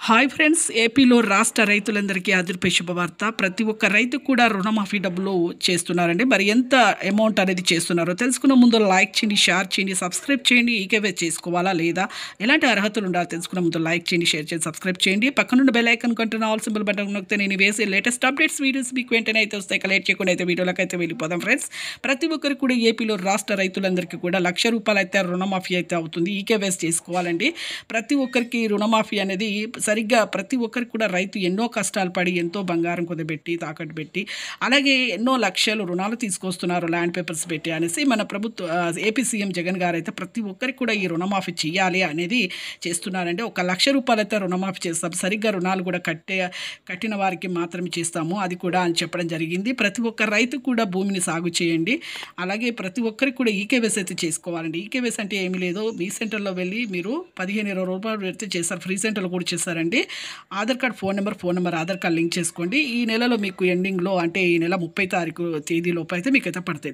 Hi friends, ఏపీలో రాష్ట్ర రైతులందరికీ అదిరిపోయే శుభవార్త. ప్రతి ఒక్క రైతు కూడా రుణమాఫీ డబ్బులు చేస్తున్నారండి. మరి ఎంత అమౌంట్ అనేది చేస్తున్నారో తెలుసుకునే ముందు లైక్ చేయండి, షేర్ చేయండి, సబ్స్క్రైబ్ చేయండి. ఈకేవై చేసుకోవాలా లేదా, ఎలాంటి అర్హతలు ఉండాలో తెలుసుకునే ముందు లైక్ చేయండి, షేర్ చేయండి, సబ్స్క్రైబ్ చేయండి. పక్కనున్న బెల్ ఐకాన్ కంటే ఆల్ సింబల్ బటన్ నొక్కితే నేను వేసే లేటెస్ట్ అప్డేట్స్ వీడియోస్ మీకు వెంటనే అయితే వస్తాయి. లేట్ చేయకుండా అయితే వీడియోలోకి అయితే వెళ్ళిపోదాం ఫ్రెండ్స్. ప్రతి ఒక్కరికి కూడా ఏపీలో రాష్ట్ర రైతులందరికీ కూడా ₹1,00,000 అయితే రుణమాఫీ అయితే అవుతుంది. ఈకేవై చేసుకోవాలండి. ప్రతి ఒక్కరికి రుణమాఫీ అనేది సరిగ్గా ప్రతి ఒక్కరికి కూడా రైతు ఎన్నో కష్టాలు పడి ఎంతో బంగారం కుదబెట్టి తాకట్టు పెట్టి అలాగే ఎన్నో లక్షలు రుణాలు తీసుకొస్తున్నారు ల్యాండ్ పేపర్స్ పెట్టి అనేసి మన ప్రభుత్వ ఏపీ సీఎం జగన్ గారు అయితే ప్రతి ఒక్కరికి కూడా ఈ రుణమాఫీ చేయాలి అనేది చేస్తున్నారండి. ₹1,00,000 అయితే రుణమాఫీ చేస్తాం, సరిగ్గా రుణాలు కూడా కట్టిన వారికి మాత్రమే చేస్తాము అది కూడా అని చెప్పడం జరిగింది. ప్రతి ఒక్క రైతు కూడా భూమిని సాగు చేయండి. అలాగే ప్రతి ఒక్కరికి కూడా ఈకేవైస్ అయితే చేసుకోవాలండి. ఈకేవైస్ అంటే ఏమీ లేదు, మీ సెంటర్లో వెళ్ళి మీరు ₹15-20 పెడితే చేస్తారు. ఫ్రీ సెంటర్లో కూడా చేస్తారండి. Aadhaar card, phone number, Aadhaar card link చేసుకోండి. ఈ నెలలో మీకు ఎండింగ్లో అంటే ఈ నెల 30 తారీఖు తేదీలోపు అయితే మీకు అయితే పడతాయి.